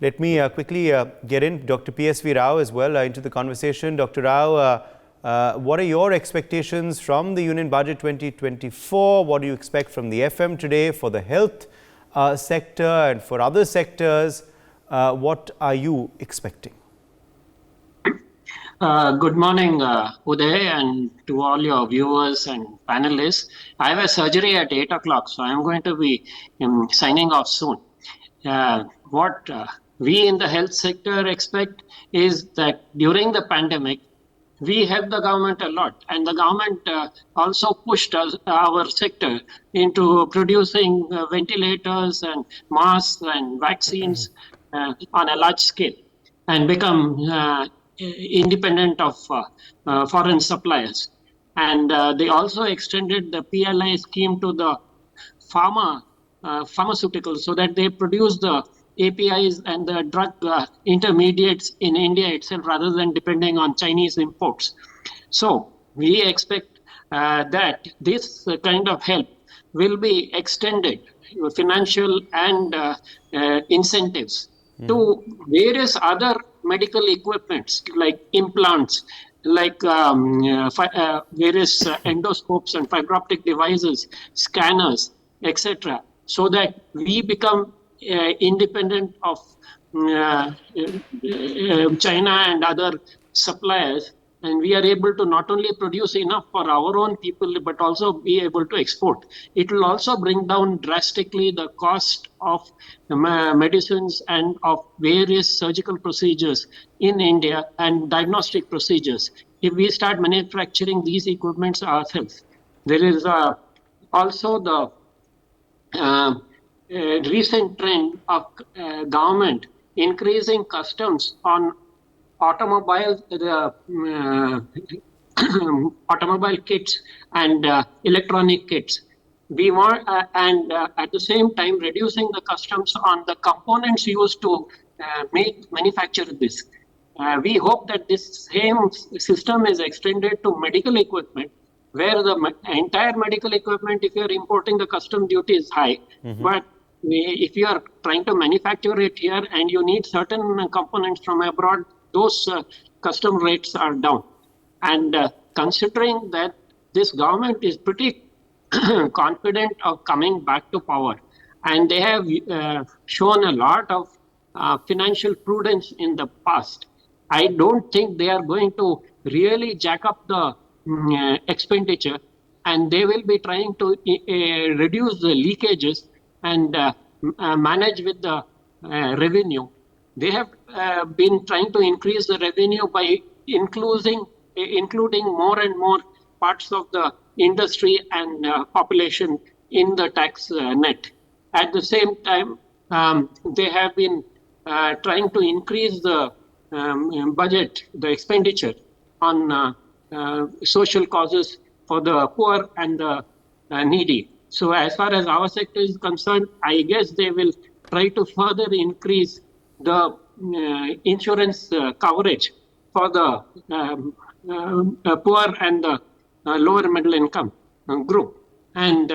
Let me quickly get in Dr. PSV Rao as well into the conversation. Dr. Rao, what are your expectations from the Union Budget 2024? What do you expect from the FM today for the health sector and for other sectors? What are you expecting? Good morning, Uday, and to all your viewers and panelists. I have a surgery at 8 o'clock, so I'm going to be signing off soon. What we in the health sector expect is that during the pandemic, we helped the government a lot, and the government also pushed our sector into producing ventilators and masks and vaccines on a large scale, and become independent of foreign suppliers. And they also extended the PLI scheme to the pharmaceuticals, so that they produce the APIs and the drug intermediates in India itself rather than depending on Chinese imports. So we expect that this kind of help will be extended, financial and incentives, to various other medical equipments like implants, like various endoscopes and fiber optic devices, scanners, etc., so that we become independent of China and other suppliers, and we are able to not only produce enough for our own people, but also be able to export. It will also bring down drastically the cost of medicines and of various surgical procedures in India and diagnostic procedures if we start manufacturing these equipments ourselves. There is also the recent trend of government increasing customs on automobile kits and electronic kits. We want and at the same time reducing the customs on the components used to manufacture this. We hope that this same system is extended to medical equipment, where the entire medical equipment, if you are importing, the custom duty is high. But if you are trying to manufacture it here and you need certain components from abroad, those custom rates are down. And considering that this government is pretty confident of coming back to power, and they have shown a lot of financial prudence in the past, I don't think they are going to really jack up the expenditure, and they will be trying to reduce the leakages and manage with the revenue. They have been trying to increase the revenue by including more and more parts of the industry and population in the tax net. At the same time, they have been trying to increase the budget, the expenditure on social causes for the poor and the needy. So as far as our sector is concerned, I guess they will try to further increase the insurance coverage for the poor and the lower middle income group. And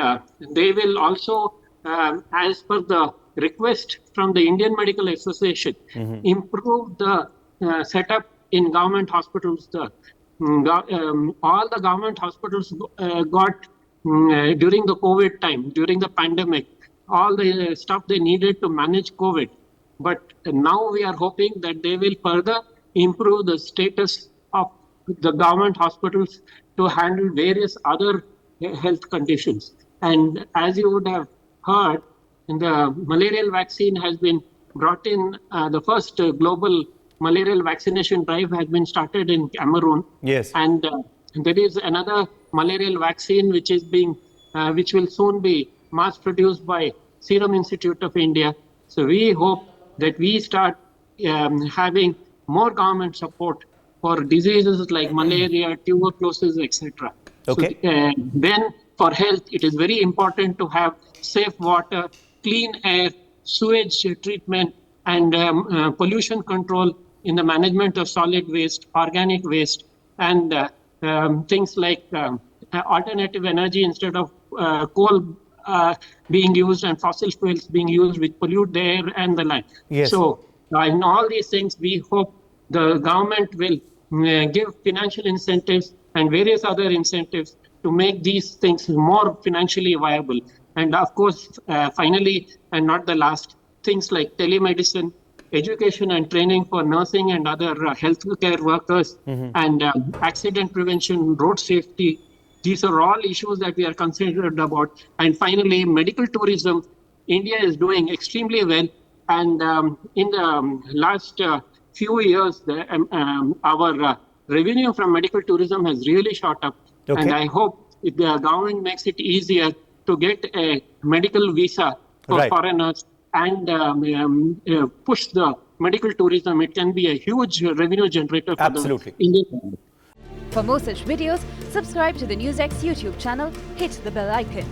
they will also, as per the request from the Indian Medical Association, improve the setup in government hospitals. All the government hospitals got during the COVID time, during the pandemic, all the stuff they needed to manage COVID. But now we are hoping that they will further improve the status of the government hospitals to handle various other health conditions. And as you would have heard, the malarial vaccine has been brought in. The first global malarial vaccination drive has been started in Cameroon. Yes. And there is another malarial vaccine which will soon be mass produced by Serum Institute of India. So we hope that we start having more government support for diseases like malaria, tuberculosis, etc. Okay. So, then for health, it is very important to have safe water, clean air, sewage treatment, and pollution control in the management of solid waste, organic waste, and things like alternative energy instead of coal being used and fossil fuels being used, which pollute the air and the land. Yes. So In all these things, we hope the government will give financial incentives and various other incentives to make these things more financially viable. And of course, finally, and not the last, things like telemedicine, education and training for nursing and other healthcare workers, and accident prevention, road safety. These are all issues that we are concerned about. And finally, medical tourism. India is doing extremely well. And in the last few years, our revenue from medical tourism has really shot up. Okay. And I hope if the government makes it easier to get a medical visa for Right. foreigners and push the medical tourism, it can be a huge revenue generator for Absolutely. the Indian. For more such videos, subscribe to the NewsX YouTube channel, hit the bell icon.